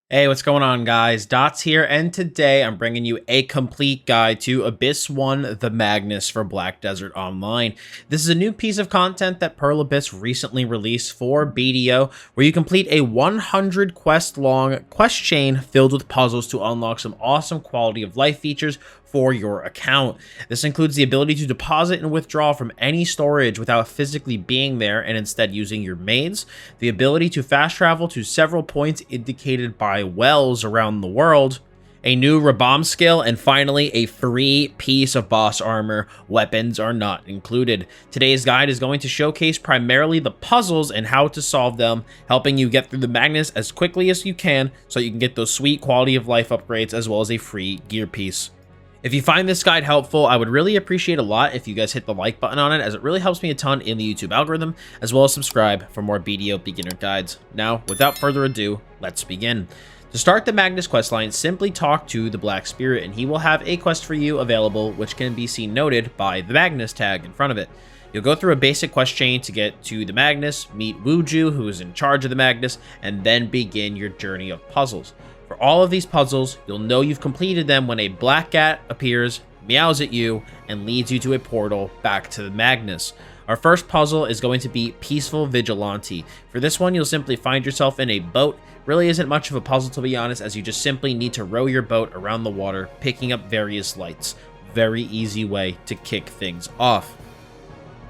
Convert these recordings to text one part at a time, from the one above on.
Hey, what's going on, guys? Dottz here, and today I'm bringing you a complete guide to Abyss 1, the Magnus for Black Desert Online. This is a new piece of content that Pearl Abyss recently released for BDO, where you complete a 100 quest long quest chain filled with puzzles to unlock some awesome quality of life features for your account. This includes the ability to deposit and withdraw from any storage without physically being there and instead using your maids, the ability to fast travel to several points indicated by wells around the world, a new rabam skill, and finally a free piece of boss armor. Weapons are not included. Today's guide is going to showcase primarily the puzzles and how to solve them, helping you get through the Magnus as quickly as you can so you can get those sweet quality of life upgrades as well as a free gear piece. If you find this guide helpful, I would really appreciate a lot if you guys hit the like button on it, as it really helps me a ton in the YouTube algorithm, as well as subscribe for more BDO beginner guides. Now, without further ado, let's begin. To start the Magnus questline, simply talk to the Black Spirit, and he will have a quest for you available, which can be seen noted by the Magnus tag in front of it. You'll go through a basic quest chain to get to the Magnus, meet Wuju, who is in charge of the Magnus, and then begin your journey of puzzles. For all of these puzzles, you'll know you've completed them when a black cat appears, meows at you, and leads you to a portal back to the Magnus. Our first puzzle is going to be Peaceful Viglante. For this one, you'll simply find yourself in a boat. Really isn't much of a puzzle, to be honest, as you just simply need to row your boat around the water, picking up various lights. Very easy way to kick things off.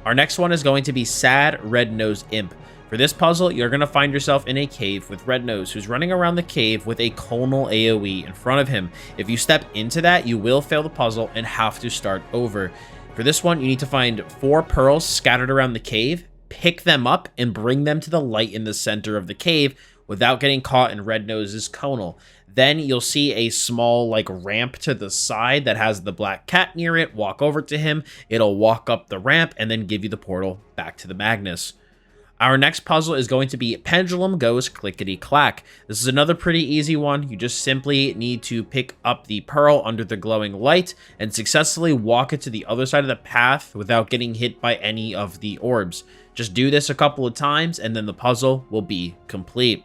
Our next one is going to be Sad Red-Nose Imp. For this puzzle, you're going to find yourself in a cave with Red-Nose, who's running around the cave with a conal AoE in front of him. If you step into that, you will fail the puzzle and have to start over. For this one, you need to find 4 pearls scattered around the cave, pick them up, and bring them to the light in the center of the cave without getting caught in Red-Nose's conal. Then you'll see a small ramp to the side that has the black cat near it. Walk over to him, it'll walk up the ramp and then give you the portal back to the Magnus. Our next puzzle is going to be Pendulum Goes Clickety-Clack. This is another pretty easy one. You just simply need to pick up the pearl under the glowing light and successfully walk it to the other side of the path without getting hit by any of the orbs. Just do this a couple of times and then the puzzle will be complete.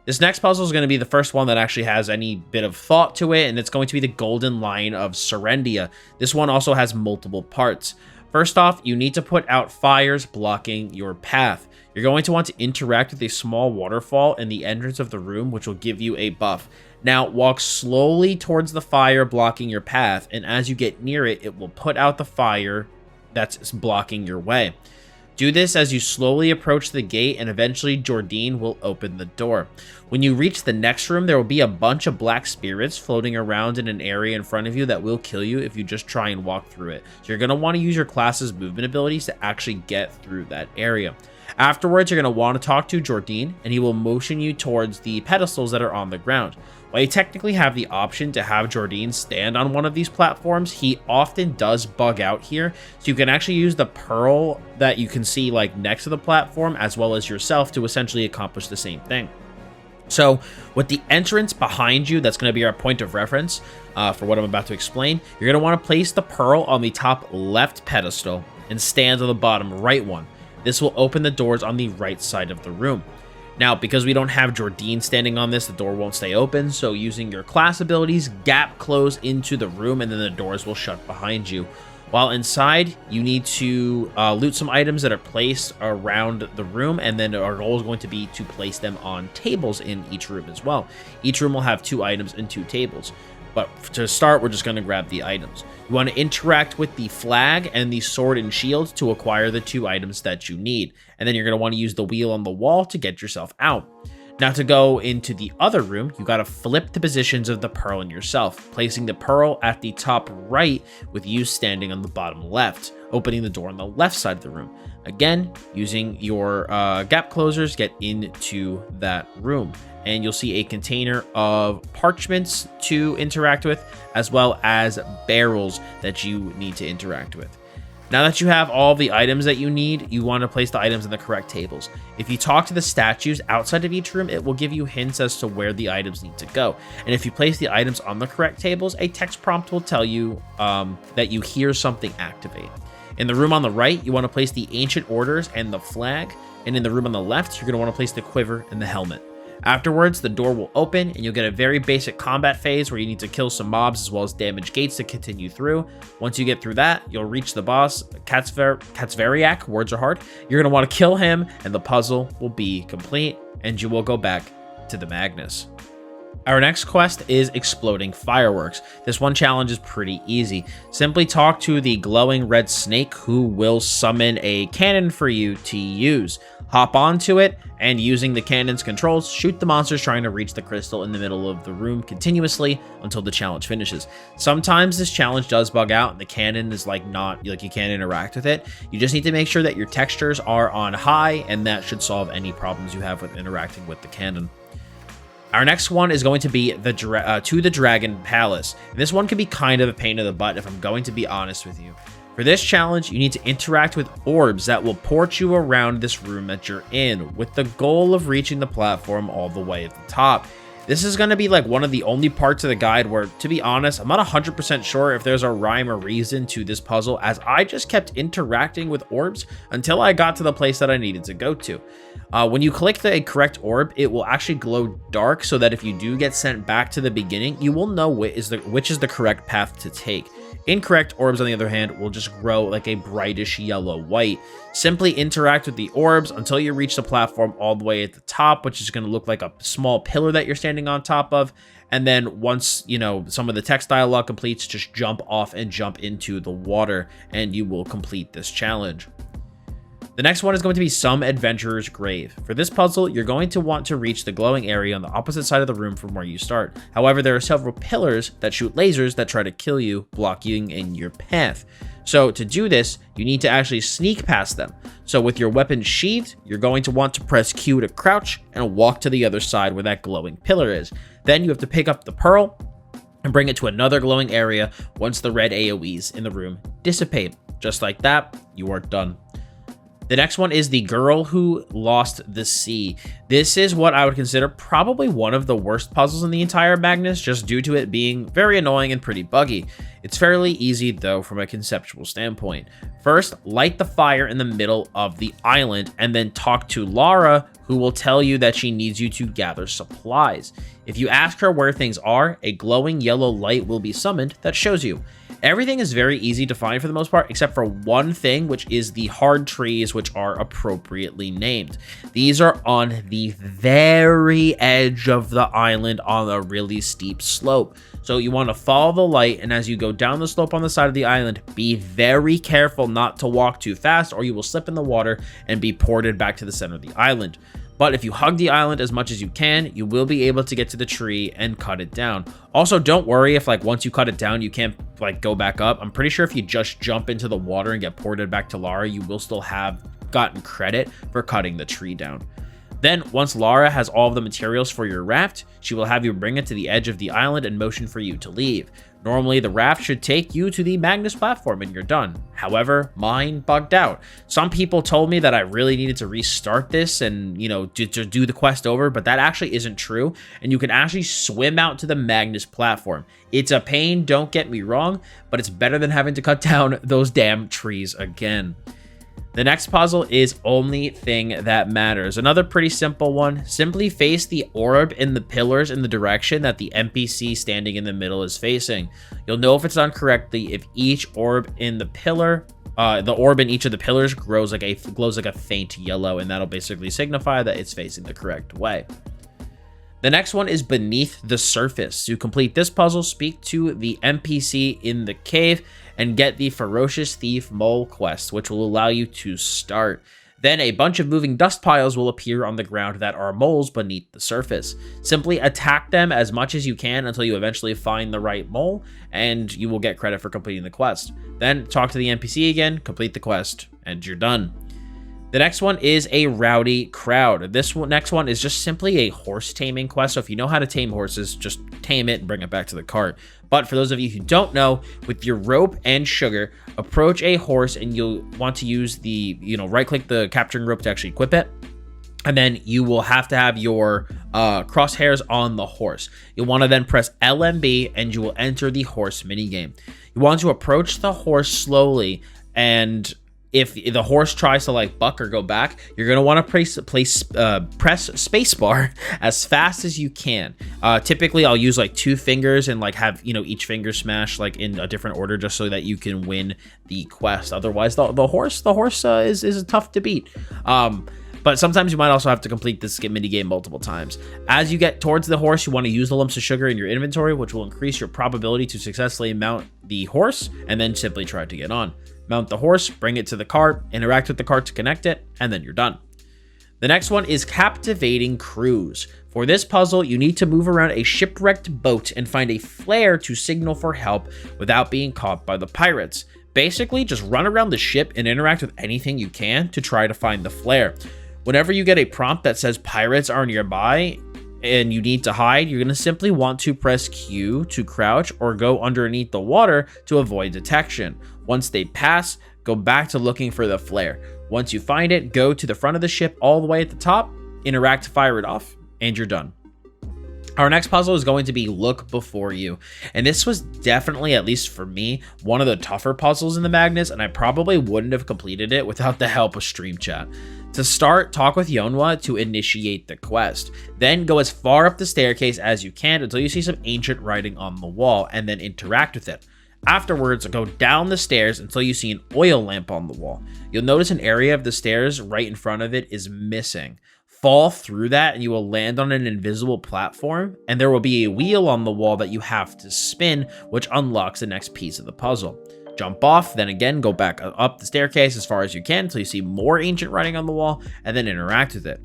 This next puzzle is going to be the first one that actually has any bit of thought to it, and it's going to be the Golden Line of Serendia. This one also has multiple parts. First off, you need to put out fires blocking your path. You're going to want to interact with a small waterfall in the entrance of the room, which will give you a buff. Now, walk slowly towards the fire blocking your path, and as you get near it, it will put out the fire that's blocking your way. Do this as you slowly approach the gate, and eventually Jordine will open the door. When you reach the next room, there will be a bunch of black spirits floating around in an area in front of you that will kill you if you just try and walk through it. So you're going to want to use your class's movement abilities to actually get through that area. Afterwards, you're going to want to talk to Jordine, and he will motion you towards the pedestals that are on the ground. While you technically have the option to have Jordine stand on one of these platforms, he often does bug out here, so you can actually use the pearl that you can see next to the platform as well as yourself to essentially accomplish the same thing. So with the entrance behind you, that's going to be our point of reference for what I'm about to explain. You're going to want to place the pearl on the top left pedestal and stand on the bottom right one. This will open the doors on the right side of the room. Now, because we don't have Jordine standing on this, the door won't stay open, so using your class abilities, gap close into the room, and then the doors will shut behind you. While inside, you need to loot some items that are placed around the room, and then our goal is going to be to place them on tables in each room as well. Each room will have 2 items and 2 tables. But to start, we're just going to grab the items. You want to interact with the flag and the sword and shield to acquire the 2 items that you need. And then you're going to want to use the wheel on the wall to get yourself out. Now to go into the other room, you got to flip the positions of the pearl and yourself, placing the pearl at the top right with you standing on the bottom left, opening the door on the left side of the room. Again, using your gap closers, get into that room. And you'll see a container of parchments to interact with, as well as barrels that you need to interact with. Now that you have all the items that you need, you want to place the items in the correct tables. If you talk to the statues outside of each room, it will give you hints as to where the items need to go. And if you place the items on the correct tables, a text prompt will tell you that you hear something activate. In the room on the right, you want to place the ancient orders and the flag. And in the room on the left, you're going to want to place the quiver and the helmet. Afterwards, the door will open and you'll get a very basic combat phase where you need to kill some mobs as well as damage gates to continue through. Once you get through that, you'll reach the boss, Katzveriak, words are hard. You're going to want to kill him and the puzzle will be complete and you will go back to the Magnus. Our next quest is Exploding Fireworks. This one challenge is pretty easy. Simply talk to the glowing red snake who will summon a cannon for you to use. Hop onto it and using the cannon's controls, shoot the monsters trying to reach the crystal in the middle of the room continuously until the challenge finishes. Sometimes this challenge does bug out and the cannon is like you can't interact with it. You just need to make sure that your textures are on high and that should solve any problems you have with interacting with the cannon. Our next one is going to be To the Dragon Palace. And this one can be kind of a pain in the butt if I'm going to be honest with you. For this challenge, you need to interact with orbs that will port you around this room that you're in, with the goal of reaching the platform all the way at the top. This is going to be like one of the only parts of the guide where, to be honest, I'm not 100% sure if there's a rhyme or reason to this puzzle, as I just kept interacting with orbs until I got to the place that I needed to go to. When you click the correct orb, it will actually glow dark so that if you do get sent back to the beginning, you will know which is the correct path to take. Incorrect orbs, on the other hand, will just grow like a brightish yellow white. Simply interact with the orbs until you reach the platform all the way at the top, which is going to look like a small pillar that you're standing on top of. And then once, some of the text dialogue completes, just jump off and jump into the water and you will complete this challenge. The next one is going to be Some Adventurer's Grave. For this puzzle, you're going to want to reach the glowing area on the opposite side of the room from where you start. However, there are several pillars that shoot lasers that try to kill you, blocking in your path. So to do this, you need to actually sneak past them. So with your weapon sheathed, you're going to want to press Q to crouch and walk to the other side where that glowing pillar is. Then you have to pick up the pearl and bring it to another glowing area once the red AoEs in the room dissipate. Just like that, you are done. The next one is The Girl Who Lost the Sea. This is what I would consider probably one of the worst puzzles in the entire Magnus, just due to it being very annoying and pretty buggy. It's fairly easy though from a conceptual standpoint. First, light the fire in the middle of the island and then talk to Lara, who will tell you that she needs you to gather supplies. If you ask her where things are, a glowing yellow light will be summoned that shows you. Everything is very easy to find for the most part, except for one thing, which is the hard trees, which are appropriately named. These are on the very edge of the island on a really steep slope. So you want to follow the light, and as you go down the slope on the side of the island, be very careful not to walk too fast or you will slip in the water and be ported back to the center of the island. But if you hug the island as much as you can, you will be able to get to the tree and cut it down. Also, don't worry if once you cut it down, you can't go back up. I'm pretty sure if you just jump into the water and get ported back to Lara, you will still have gotten credit for cutting the tree down. Then, once Lara has all of the materials for your raft, she will have you bring it to the edge of the island and motion for you to leave. Normally, the raft should take you to the Magnus platform and you're done. However, mine bugged out. Some people told me that I really needed to restart this and, to do the quest over, but that actually isn't true. And you can actually swim out to the Magnus platform. It's a pain, don't get me wrong, but it's better than having to cut down those damn trees again. The next puzzle is Only Thing That Matters. Another pretty simple one. Simply face the orb in the pillars in the direction that the NPC standing in the middle is facing. You'll know if it's done correctly if each orb in the pillar, the orb in each of the pillars glows like a faint yellow, and that'll basically signify that it's facing the correct way. The next one is Beneath the Surface. To complete this puzzle, speak to the NPC in the cave and get the Ferocious Thief Mole quest, which will allow you to start. Then a bunch of moving dust piles will appear on the ground that are moles beneath the surface. Simply attack them as much as you can until you eventually find the right mole, and you will get credit for completing the quest. Then talk to the NPC again, complete the quest, and you're done. The next one is a Rowdy Crowd. Next one is just simply a horse taming quest. So if you know how to tame horses, just tame it and bring it back to the cart. But for those of you who don't know, with your rope and sugar, approach a horse and you'll want to use the, right-click the capturing rope to actually equip it. And then you will have to have your crosshairs on the horse. You'll want to then press LMB and you will enter the horse minigame. You want to approach the horse slowly, and if the horse tries to like buck or go back, you're going to want to press spacebar as fast as you can. Typically I'll use like 2 fingers and like have, each finger smash like in a different order just so that you can win the quest. Otherwise the horse is tough to beat. But sometimes you might also have to complete this mini game multiple times. As you get towards the horse, you want to use the lumps of sugar in your inventory, which will increase your probability to successfully mount the horse, and then simply try to get on. Mount the horse, bring it to the cart, interact with the cart to connect it, and then you're done. The next one is Captivating Cruise. For this puzzle, you need to move around a shipwrecked boat and find a flare to signal for help without being caught by the pirates. Basically, just run around the ship and interact with anything you can to try to find the flare. Whenever you get a prompt that says pirates are nearby and you need to hide, you're going to simply want to press Q to crouch or go underneath the water to avoid detection. Once they pass, go back to looking for the flare. Once you find it, go to the front of the ship all the way at the top, interact to fire it off, and you're done. Our next puzzle is going to be Look Before You. And this was definitely, at least for me, one of the tougher puzzles in the Magnus, and I probably wouldn't have completed it without the help of Stream Chat. To start, talk with Yonhwa to initiate the quest. Then go as far up the staircase as you can until you see some ancient writing on the wall, and then interact with it. Afterwards, go down the stairs until you see an oil lamp on the wall. You'll notice an area of the stairs right in front of it is missing. Fall through that and you will land on an invisible platform, and there will be a wheel on the wall that you have to spin, which unlocks the next piece of the puzzle. Jump off, then again go back up the staircase as far as you can until you see more ancient writing on the wall, and then interact with it.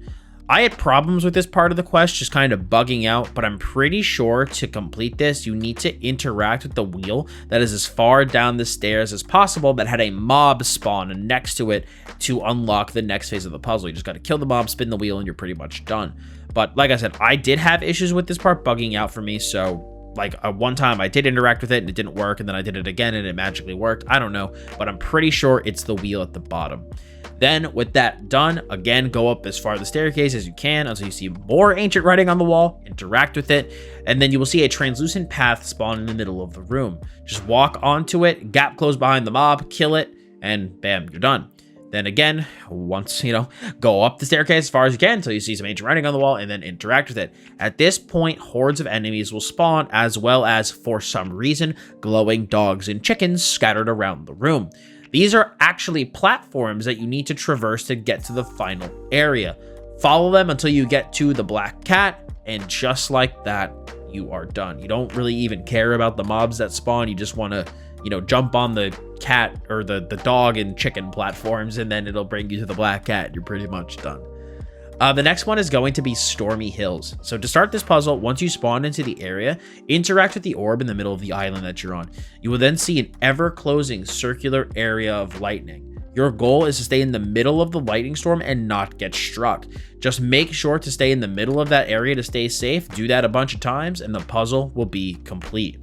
I had problems with this part of the quest just kind of bugging out, but I'm pretty sure to complete this, you need to interact with the wheel that is as far down the stairs as possible that had a mob spawn next to it to unlock the next phase of the puzzle. You just got to kill the mob, spin the wheel, and you're pretty much done. But like I said, I did have issues with this part bugging out for me, so like one time I did interact with it and it didn't work, and then I did it again and it magically worked. I don't know, but I'm pretty sure it's the wheel at the bottom. Then with that done, again, go up as far the staircase as you can until you see more ancient writing on the wall, interact with it, and then you will see a translucent path spawn in the middle of the room. Just walk onto it, gap close behind the mob, kill it, and bam, you're done. Then again, once, go up the staircase as far as you can until you see some ancient writing on the wall, and then interact with it. At this point, hordes of enemies will spawn, as well as, for some reason, glowing dogs and chickens scattered around the room. These are actually platforms that you need to traverse to get to the final area. Follow them until you get to the black cat, and just like that, you are done. You don't really even care about the mobs that spawn. You just want to, jump on the cat or the dog and chicken platforms, and then it'll bring you to the black cat. You're pretty much done. The next one is going to be Stormy Hills. So to start this puzzle, once you spawn into the area, interact with the orb in the middle of the island that you're on. You will then see an ever-closing circular area of lightning. Your goal is to stay in the middle of the lightning storm and not get struck. Just make sure to stay in the middle of that area to stay safe. Do that a bunch of times and the puzzle will be complete.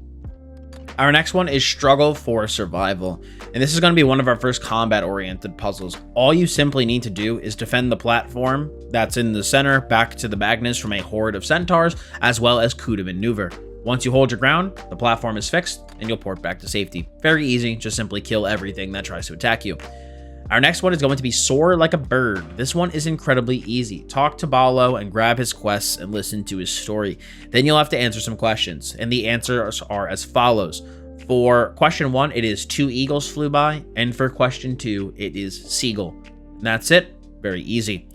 Our next one is Struggle for Survival, and this is going to be one of our first combat-oriented puzzles. All you simply need to do is defend the platform that's in the center back to the Magnus from a horde of centaurs, as well as coup de maneuver. Once you hold your ground, the platform is fixed, and you'll port back to safety. Very easy, just simply kill everything that tries to attack you. Our next one is going to be Soar Like a Bird. This one is incredibly easy. Talk to Ballo and grab his quests and listen to his story. Then you'll have to answer some questions, and the answers are as follows. For question 1, it is 2 eagles flew by, and for question 2, it is seagull. And that's it. Very easy.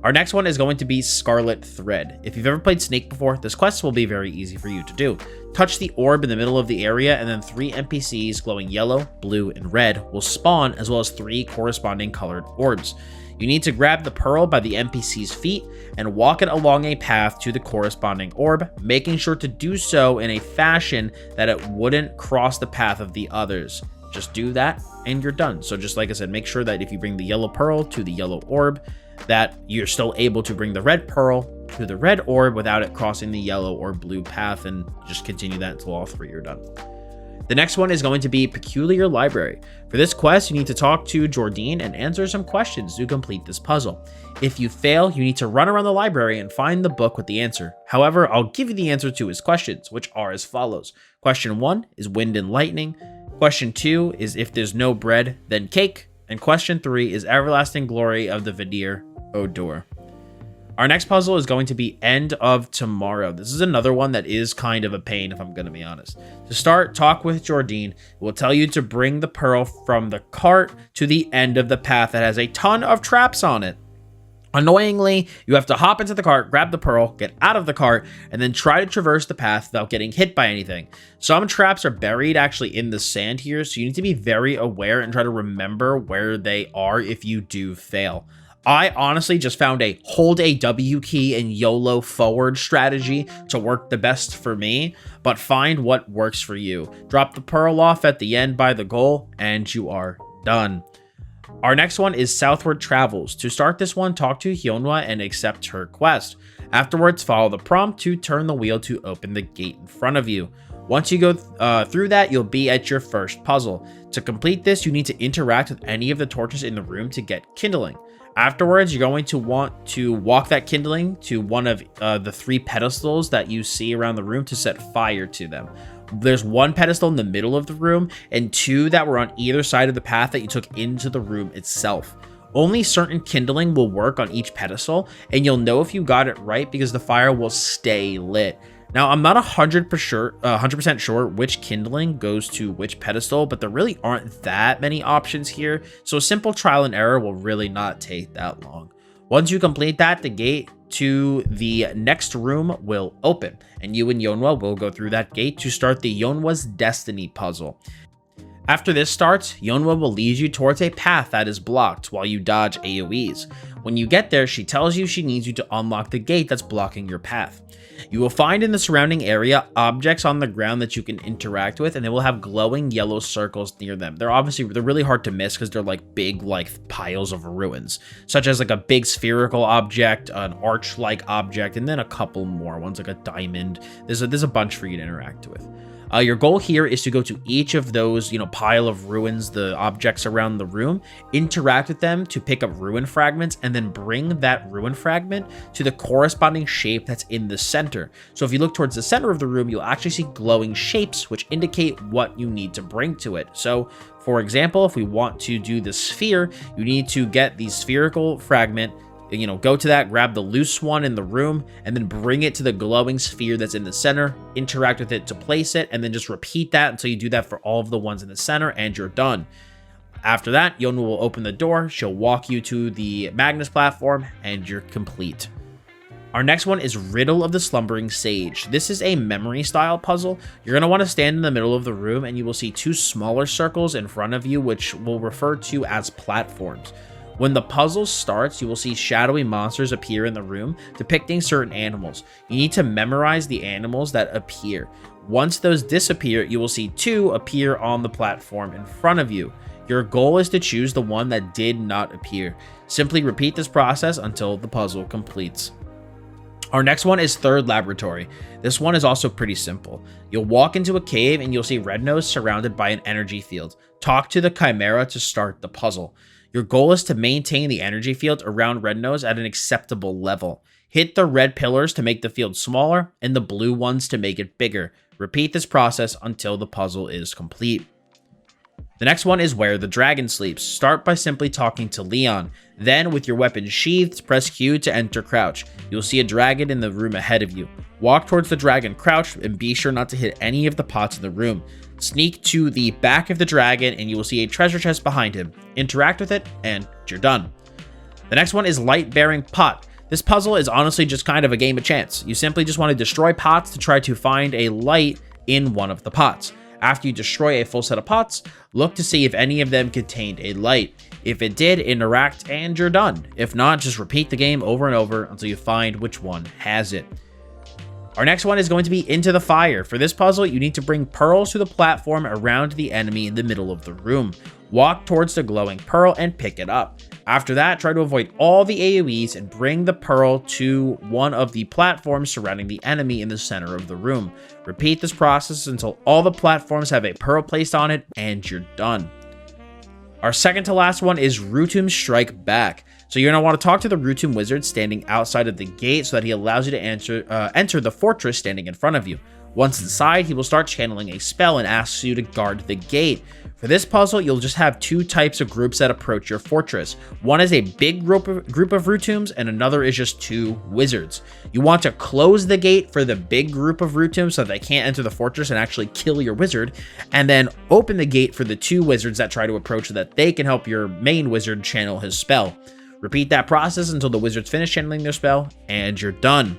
Our next one is going to be Scarlet Thread. If you've ever played Snake before, this quest will be very easy for you to do. Touch the orb in the middle of the area, and then 3 NPCs glowing yellow, blue, and red will spawn, as well as 3 corresponding colored orbs. You need to grab the pearl by the NPC's feet and walk it along a path to the corresponding orb, making sure to do so in a fashion that it wouldn't cross the path of the others. Just do that and you're done. So just like I said, make sure that if you bring the yellow pearl to the yellow orb, that you're still able to bring the red pearl to the red orb without it crossing the yellow or blue path, and just continue that until all 3 are done. The next one is going to be Peculiar Library. For this quest, you need to talk to Jordine and answer some questions to complete this puzzle. If you fail, you need to run around the library and find the book with the answer. However, I'll give you the answer to his questions, which are as follows. Question 1 is wind and lightning. Question 2 is if there's no bread, then cake. And question 3 is Everlasting Glory of the Vidir Odor. Our next puzzle is going to be End of Tomorrow. This is another one that is kind of a pain, if I'm going to be honest. To start, talk with Jordine. It will tell you to bring the pearl from the cart to the end of the path that has a ton of traps on it. Annoyingly, you have to hop into the cart, grab the pearl, get out of the cart, and then try to traverse the path without getting hit by anything. Some traps are buried actually in the sand here, so you need to be very aware and try to remember where they are if you do fail. I honestly just found a hold a W key and YOLO forward strategy to work the best for me, but find what works for you. Drop the pearl off at the end by the goal, and you are done. Our next one is Southward Travels. To start this one, talk to Hyunwha and accept her quest. Afterwards, follow the prompt to turn the wheel to open the gate in front of you. Once you go through that, you'll be at your first puzzle. To complete this, you need to interact with any of the torches in the room to get kindling. Afterwards, you're going to want to walk that kindling to one of the 3 pedestals that you see around the room to set fire to them. There's 1 pedestal in the middle of the room and 2 that were on either side of the path that you took into the room itself. Only certain kindling will work on each pedestal, and you'll know if you got it right because the fire will stay lit. Now, I'm not 100% sure which kindling goes to which pedestal, but there really aren't that many options here, so a simple trial and error will really not take that long. Once you complete that, the gate to the next room will open, and you and Hyunwha will go through that gate to start the Hyunwha's Destiny puzzle. After this starts, Hyunwha will lead you towards a path that is blocked while you dodge AoEs. When you get there, she tells you she needs you to unlock the gate that's blocking your path. You will find in the surrounding area objects on the ground that you can interact with, and they will have glowing yellow circles near them. They're really hard to miss because they're like big piles of ruins, such as like a big spherical object, an arch-like object, and then a couple more ones like a diamond. There's a bunch for you to interact with. Your goal here is to go to each of those, pile of ruins, the objects around the room, interact with them to pick up ruin fragments, and then bring that ruin fragment to the corresponding shape that's in the center. So if you look towards the center of the room, you'll actually see glowing shapes, which indicate what you need to bring to it. So, for example, if we want to do the sphere, you need to get the spherical fragment, go to that, grab the loose one in the room, and then bring it to the glowing sphere that's in the center, interact with it to place it, and then just repeat that until you do that for all of the ones in the center, and you're done. After that, Hyunwha will open the door, she'll walk you to the Magnus platform, and you're complete. Our next one is Riddle of the Slumbering Sage. This is a memory style puzzle. You're going to want to stand in the middle of the room, and you will see 2 smaller circles in front of you, which we'll refer to as platforms. When the puzzle starts, you will see shadowy monsters appear in the room, depicting certain animals. You need to memorize the animals that appear. Once those disappear, you will see 2 appear on the platform in front of you. Your goal is to choose the one that did not appear. Simply repeat this process until the puzzle completes. Our next one is Third Laboratory. This one is also pretty simple. You'll walk into a cave and you'll see Red-Nose surrounded by an energy field. Talk to the Chimera to start the puzzle. Your goal is to maintain the energy field around Red-Nose at an acceptable level. Hit the red pillars to make the field smaller and the blue ones to make it bigger. Repeat this process until the puzzle is complete. The next one is Where the Dragon Sleeps. Start by simply talking to Leon. Then, with your weapon sheathed, press Q to enter crouch. You'll see a dragon in the room ahead of you. Walk towards the dragon crouched and be sure not to hit any of the pots in the room. Sneak to the back of the dragon and you will see a treasure chest behind him. Interact with it and you're done. The next one is Light Bearing Pot. This puzzle is honestly just kind of a game of chance. You simply just want to destroy pots to try to find a light in one of the pots. After you destroy a full set of pots, look to see if any of them contained a light. If it did, interact and you're done. If not, just repeat the game over and over until you find which one has it. Our next one is going to be Into the Fire. For this puzzle, you need to bring pearls to the platform around the enemy in the middle of the room. Walk towards the glowing pearl and pick it up. After that, try to avoid all the AoEs and bring the pearl to one of the platforms surrounding the enemy in the center of the room. Repeat this process until all the platforms have a pearl placed on it and you're done. Our second to last one is Rhutums Strike Back. So you're going to want to talk to the Rhutums wizard standing outside of the gate so that he allows you to enter the fortress standing in front of you. Once inside, he will start channeling a spell and asks you to guard the gate. For this puzzle, you'll just have two types of groups that approach your fortress. One is a big group of Rhutums, and another is just two wizards. You want to close the gate for the big group of Rhutums so they can't enter the fortress and actually kill your wizard, and then open the gate for the two wizards that try to approach so that they can help your main wizard channel his spell. Repeat that process until the wizards finish channeling their spell, and you're done.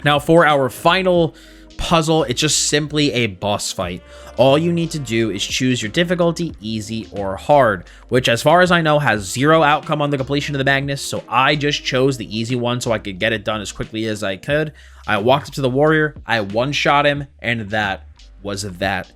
Now for our final puzzle, it's just simply a boss fight. All you need to do is choose your difficulty, easy or hard, which as far as I know has 0 outcome on the completion of the Magnus, so I just chose the easy one so I could get it done as quickly as I could. I walked up to the warrior, I one-shot him, and that was that.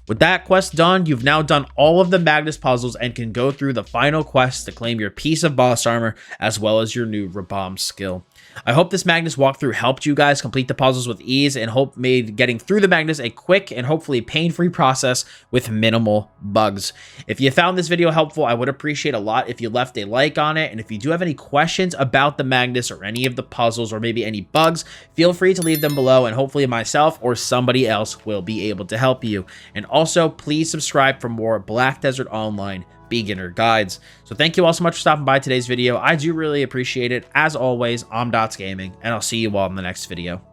With that quest done, you've now done all of the Magnus puzzles and can go through the final quest to claim your piece of boss armor as well as your new rabam skill. I hope this Magnus walkthrough helped you guys complete the puzzles with ease and hope made getting through the Magnus a quick and hopefully pain-free process with minimal bugs. If you found this video helpful, I would appreciate a lot if you left a like on it, and if you do have any questions about the Magnus or any of the puzzles or maybe any bugs, feel free to leave them below and hopefully myself or somebody else will be able to help you. And also, please subscribe for more Black Desert Online beginner guides. So thank you all so much for stopping by today's video. I do really appreciate it. As always, I'm Dottz Gaming, and I'll see you all in the next video.